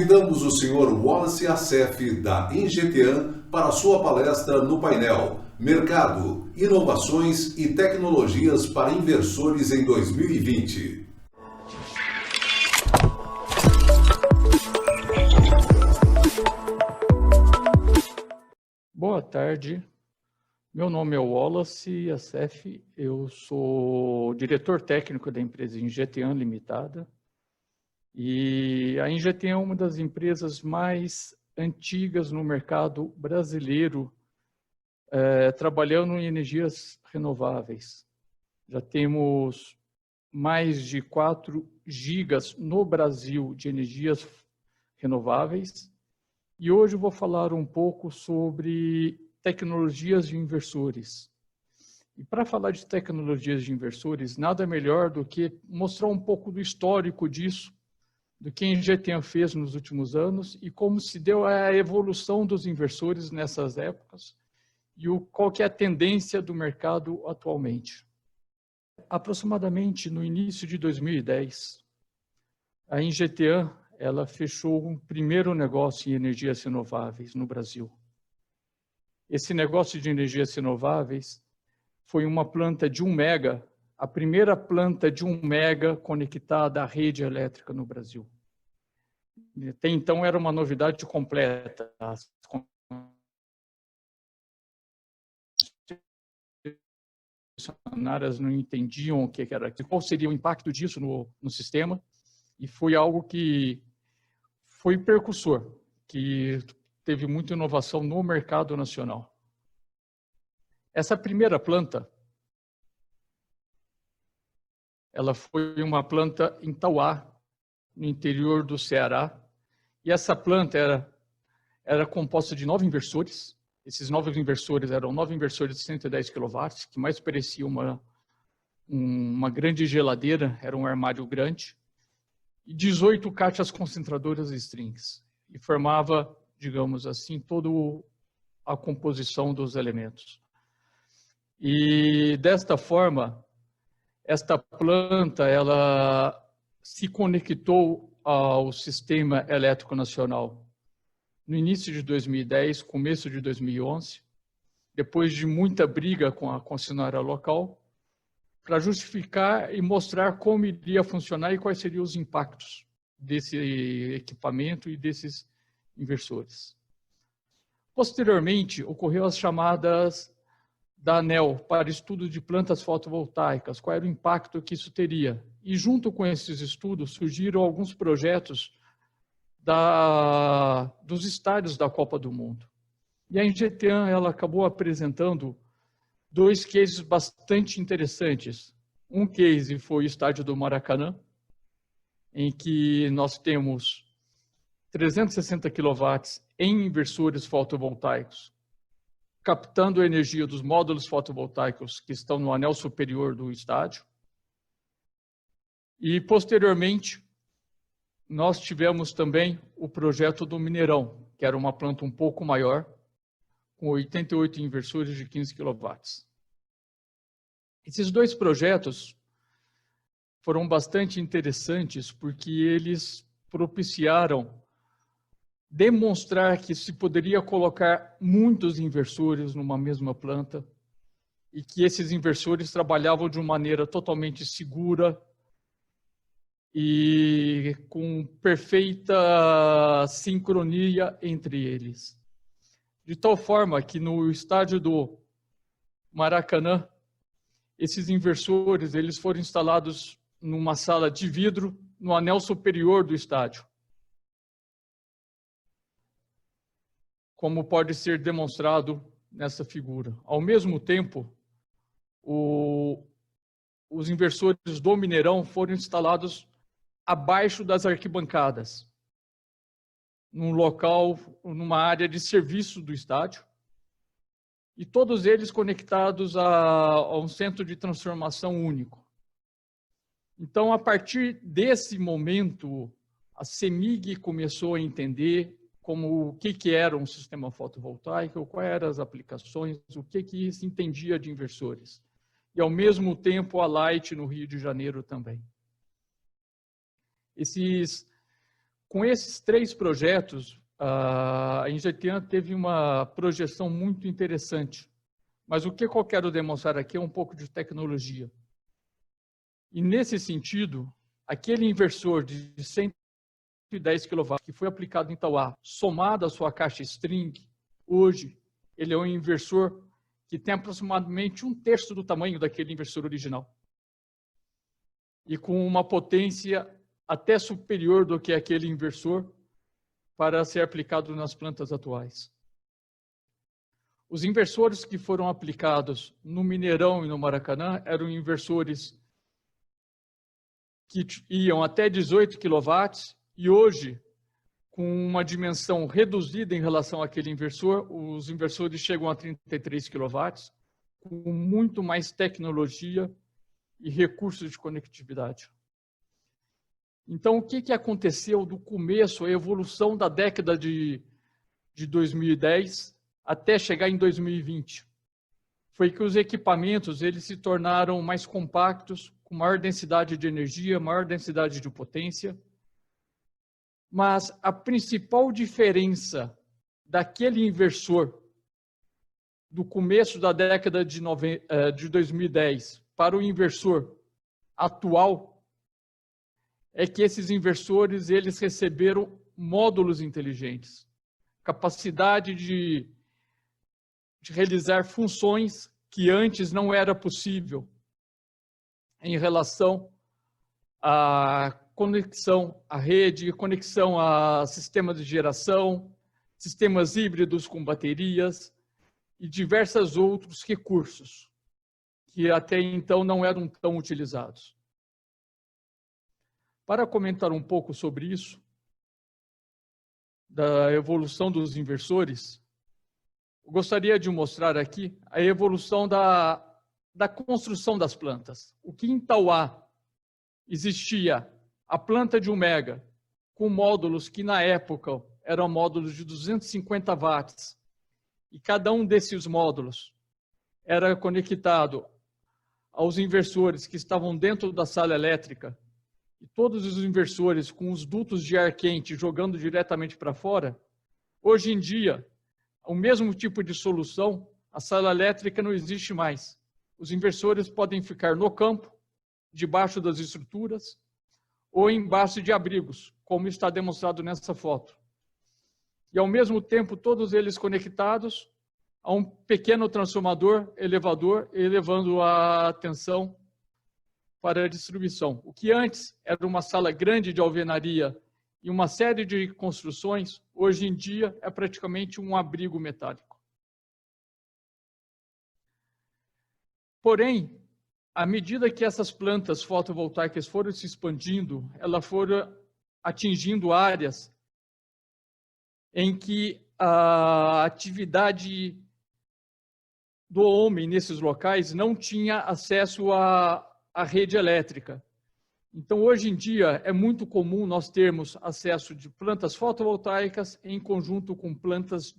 Convidamos o senhor Wallace Assef, da Ingeteam, para a sua palestra no painel Mercado, Inovações e Tecnologias para Inversores em 2020. Boa tarde, meu nome é Wallace Assef, eu sou diretor técnico da empresa Ingeteam Limitada. E a Ingeteam é uma das empresas mais antigas no mercado brasileiro, trabalhando em energias renováveis. Já temos mais de 4 gigas no Brasil de energias renováveis. E hoje eu vou falar um pouco sobre tecnologias de inversores. E para falar de tecnologias de inversores, nada melhor do que mostrar um pouco do histórico disso, do que a Ingeteam fez nos últimos anos e como se deu a evolução dos inversores nessas épocas e qual que é a tendência do mercado atualmente. Aproximadamente no início de 2010, a Ingeteam ela fechou um primeiro negócio em energias renováveis no Brasil. Esse negócio de energias renováveis foi uma planta de 1 mega, a primeira planta de 1 mega conectada à rede elétrica no Brasil. Até então era uma novidade completa. As concessionárias não entendiam o que era, qual seria o impacto disso no sistema, e foi algo que foi precursor, que teve muita inovação no mercado nacional. Essa primeira planta, ela foi uma planta em Tauá, no interior do Ceará, e essa planta era composta de 9 inversores. Esses 9 inversores eram 9 inversores de 110 kW, que mais parecia uma grande geladeira, era um armário grande, e 18 caixas concentradoras strings, e formava, digamos assim, toda a composição dos elementos. E desta forma, esta planta ela se conectou ao sistema elétrico nacional no início de 2010, começo de 2011, depois de muita briga com a concessionária local, para justificar e mostrar como iria funcionar e quais seriam os impactos desse equipamento e desses inversores. Posteriormente, ocorreu as chamadas da ANEEL para estudo de plantas fotovoltaicas, qual era o impacto que isso teria. E junto com esses estudos surgiram alguns projetos dos estádios da Copa do Mundo. E a Ingeteam ela acabou apresentando 2 cases bastante interessantes. Um case foi o estádio do Maracanã, em que nós temos 360 kW em inversores fotovoltaicos, captando a energia dos módulos fotovoltaicos que estão no anel superior do estádio. E, posteriormente, nós tivemos também o projeto do Mineirão, que era uma planta um pouco maior, com 88 inversores de 15 kW. Esses 2 projetos foram bastante interessantes porque eles propiciaram demonstrar que se poderia colocar muitos inversores numa mesma planta e que esses inversores trabalhavam de uma maneira totalmente segura e com perfeita sincronia entre eles. De tal forma que no estádio do Maracanã, esses inversores eles foram instalados numa sala de vidro no anel superior do estádio, como pode ser demonstrado nessa figura. Ao mesmo tempo, os inversores do Mineirão foram instalados abaixo das arquibancadas, num local, numa área de serviço do estádio, e todos eles conectados a um centro de transformação único. Então, a partir desse momento, a CEMIG começou a entender o que era um sistema fotovoltaico, quais eram as aplicações, o que se entendia de inversores. E, ao mesmo tempo, a Light no Rio de Janeiro também. Esses Com esses 3 projetos, a Ingeteam teve uma projeção muito interessante. Mas o que eu quero demonstrar aqui é um pouco de tecnologia. E, nesse sentido, aquele inversor de 110 kW que foi aplicado em Tauá, somado à sua caixa string, hoje, ele é um inversor que tem aproximadamente 1/3 do tamanho daquele inversor original. E com uma potência até superior do que aquele inversor para ser aplicado nas plantas atuais. Os inversores que foram aplicados no Mineirão e no Maracanã eram inversores que iam até 18 kW e hoje, com uma dimensão reduzida em relação àquele inversor, os inversores chegam a 33 kW, com muito mais tecnologia e recursos de conectividade. Então, o que aconteceu do começo, a evolução da década de 2010 até chegar em 2020? Foi que os equipamentos eles se tornaram mais compactos, com maior densidade de energia, maior densidade de potência. Mas a principal diferença daquele inversor do começo da década de 2010 para o inversor atual é que esses inversores eles receberam módulos inteligentes, capacidade de realizar funções que antes não era possível em relação à conexão à rede, conexão a sistemas de geração, sistemas híbridos com baterias e diversos outros recursos que até então não eram tão utilizados. Para comentar um pouco sobre isso, da evolução dos inversores, eu gostaria de mostrar aqui a evolução da construção das plantas. O que em Tauá existia a planta de 1 mega, com módulos que na época eram módulos de 250 watts, e cada um desses módulos era conectado aos inversores que estavam dentro da sala elétrica, e todos os inversores com os dutos de ar quente jogando diretamente para fora. Hoje em dia, o mesmo tipo de solução, a sala elétrica não existe mais. Os inversores podem ficar no campo, debaixo das estruturas, ou embaixo de abrigos, como está demonstrado nessa foto. E, ao mesmo tempo, todos eles conectados a um pequeno transformador, elevador, elevando a tensão para a distribuição. O que antes era uma sala grande de alvenaria e uma série de construções, hoje em dia é praticamente um abrigo metálico. Porém, à medida que essas plantas fotovoltaicas foram se expandindo, elas foram atingindo áreas em que a atividade do homem nesses locais não tinha acesso à rede elétrica. Então, hoje em dia, é muito comum nós termos acesso de plantas fotovoltaicas em conjunto com plantas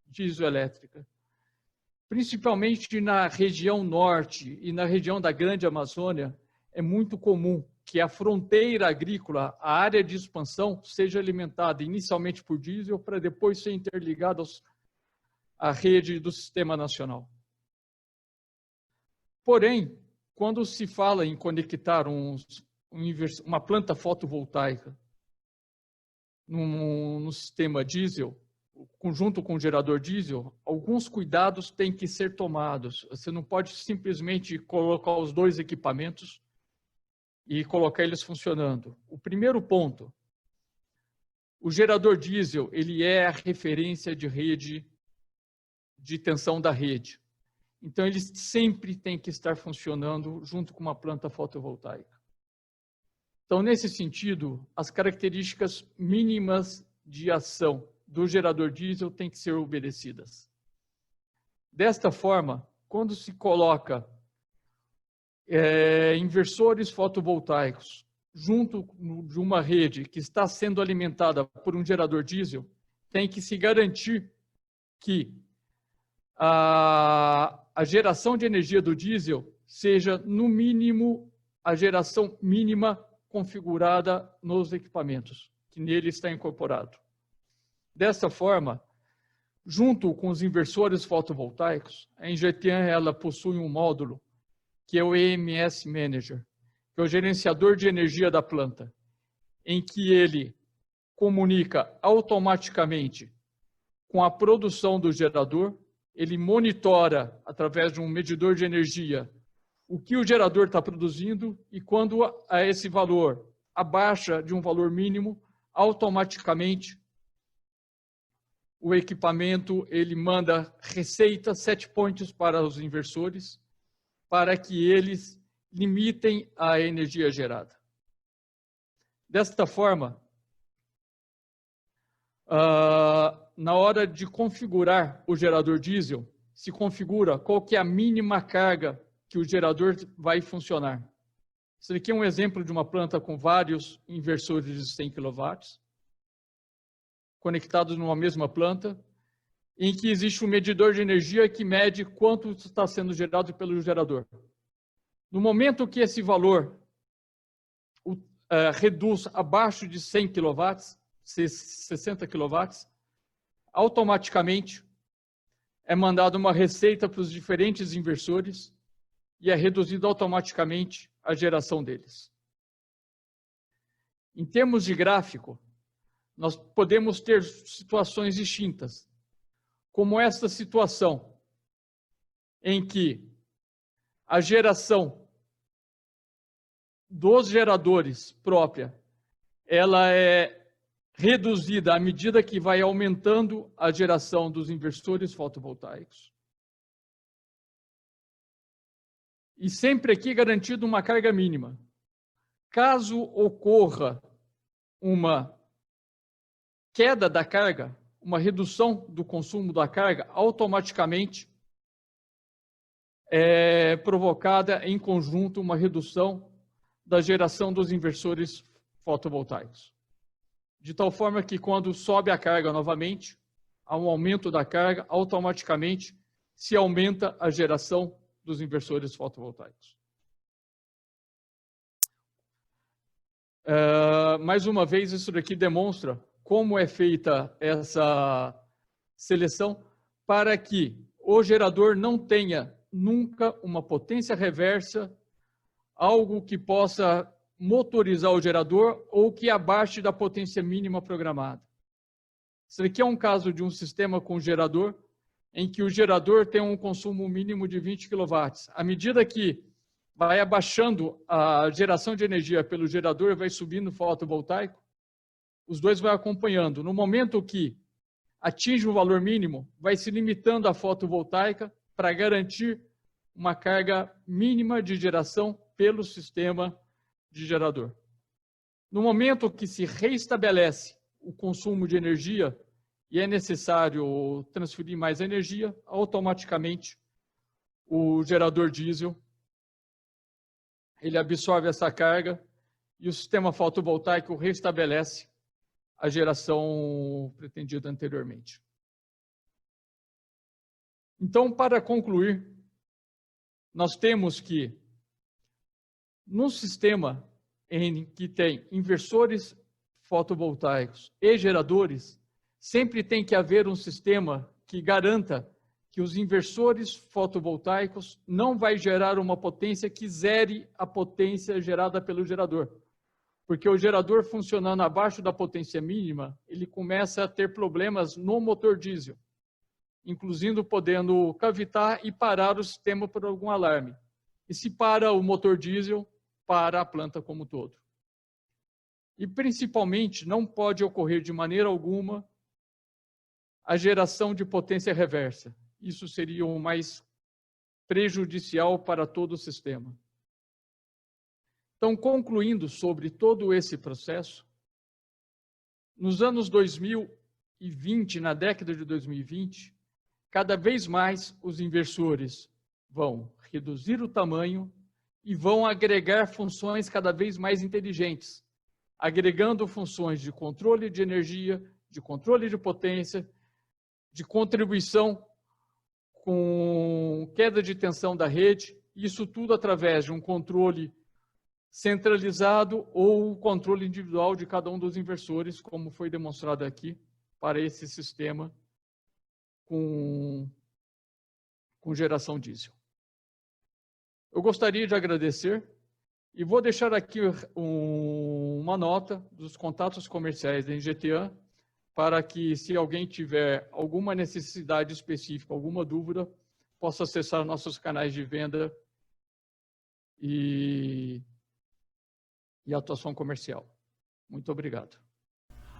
dieselétrica. Principalmente na região norte e na região da Grande Amazônia, é muito comum que a fronteira agrícola, a área de expansão, seja alimentada inicialmente por diesel para depois ser interligada à rede do Sistema Nacional. Porém, quando se fala em conectar uma planta fotovoltaica no sistema diesel, junto com o gerador diesel, alguns cuidados têm que ser tomados. Você não pode simplesmente colocar os 2 equipamentos e colocar eles funcionando. O primeiro ponto, o gerador diesel, ele é a referência de rede, de tensão da rede. Então, ele sempre tem que estar funcionando junto com uma planta fotovoltaica. Então, nesse sentido, as características mínimas de ação do gerador diesel têm que ser obedecidas. Desta forma, quando se coloca inversores fotovoltaicos junto de uma rede que está sendo alimentada por um gerador diesel, tem que se garantir que a geração de energia do diesel seja, no mínimo, a geração mínima configurada nos equipamentos, que nele está incorporado. Desta forma, junto com os inversores fotovoltaicos, a Ingeteam ela possui um módulo que é o EMS Manager, que é o gerenciador de energia da planta, em que ele comunica automaticamente com a produção do gerador, ele monitora, através de um medidor de energia, o que o gerador está produzindo e quando esse valor abaixa de um valor mínimo, automaticamente o equipamento ele manda receita, set points para os inversores, para que eles limitem a energia gerada. Desta forma, na hora de configurar o gerador diesel, se configura qual que é a mínima carga que o gerador vai funcionar. Esse aqui é um exemplo de uma planta com vários inversores de 100 kW, conectados numa mesma planta, em que existe um medidor de energia que mede quanto está sendo gerado pelo gerador. No momento que esse valor reduz abaixo de 100 kW, 60 kW, automaticamente é mandada uma receita para os diferentes inversores e é reduzida automaticamente a geração deles. Em termos de gráfico, nós podemos ter situações distintas, como esta situação, em que a geração dos geradores própria, ela é reduzida à medida que vai aumentando a geração dos inversores fotovoltaicos. E sempre aqui garantido uma carga mínima. Caso ocorra uma queda da carga, uma redução do consumo da carga, automaticamente é provocada em conjunto uma redução da geração dos inversores fotovoltaicos. De tal forma que quando sobe a carga novamente, há um aumento da carga, automaticamente se aumenta a geração dos inversores fotovoltaicos. Mais uma vez, isso daqui demonstra como é feita essa seleção para que o gerador não tenha nunca uma potência reversa, algo que possa motorizar o gerador ou que abaixe da potência mínima programada. Isso aqui é um caso de um sistema com gerador, em que o gerador tem um consumo mínimo de 20 kW. À medida que vai abaixando a geração de energia pelo gerador e vai subindo o fotovoltaico, os dois vão acompanhando. No momento que atinge o valor mínimo, vai se limitando a fotovoltaica para garantir uma carga mínima de geração pelo sistema de gerador. No momento que se reestabelece o consumo de energia e é necessário transferir mais energia, automaticamente o gerador diesel ele absorve essa carga e o sistema fotovoltaico restabelece a geração pretendida anteriormente. Então, para concluir, nós temos que, num sistema em que tem inversores fotovoltaicos e geradores, sempre tem que haver um sistema que garanta que os inversores fotovoltaicos não vai gerar uma potência que zere a potência gerada pelo gerador. Porque o gerador funcionando abaixo da potência mínima, ele começa a ter problemas no motor diesel, inclusive podendo cavitar e parar o sistema por algum alarme. E se para o motor diesel, para a planta como um todo. E principalmente não pode ocorrer de maneira alguma a geração de potência reversa. Isso seria o mais prejudicial para todo o sistema. Então, concluindo sobre todo esse processo, nos anos 2020, na década de 2020, cada vez mais os inversores vão reduzir o tamanho e vão agregar funções cada vez mais inteligentes, agregando funções de controle de energia, de controle de potência, de contribuição com queda de tensão da rede, isso tudo através de um controle centralizado ou o controle individual de cada um dos inversores, como foi demonstrado aqui, para esse sistema com geração diesel. Eu gostaria de agradecer e vou deixar aqui uma nota dos contatos comerciais da Ingeteam, para que, se alguém tiver alguma necessidade específica, alguma dúvida, possa acessar nossos canais de venda e atuação comercial. Muito obrigado.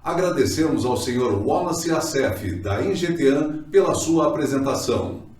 Agradecemos ao Sr. Wallace Assef, da Ingeteam, pela sua apresentação.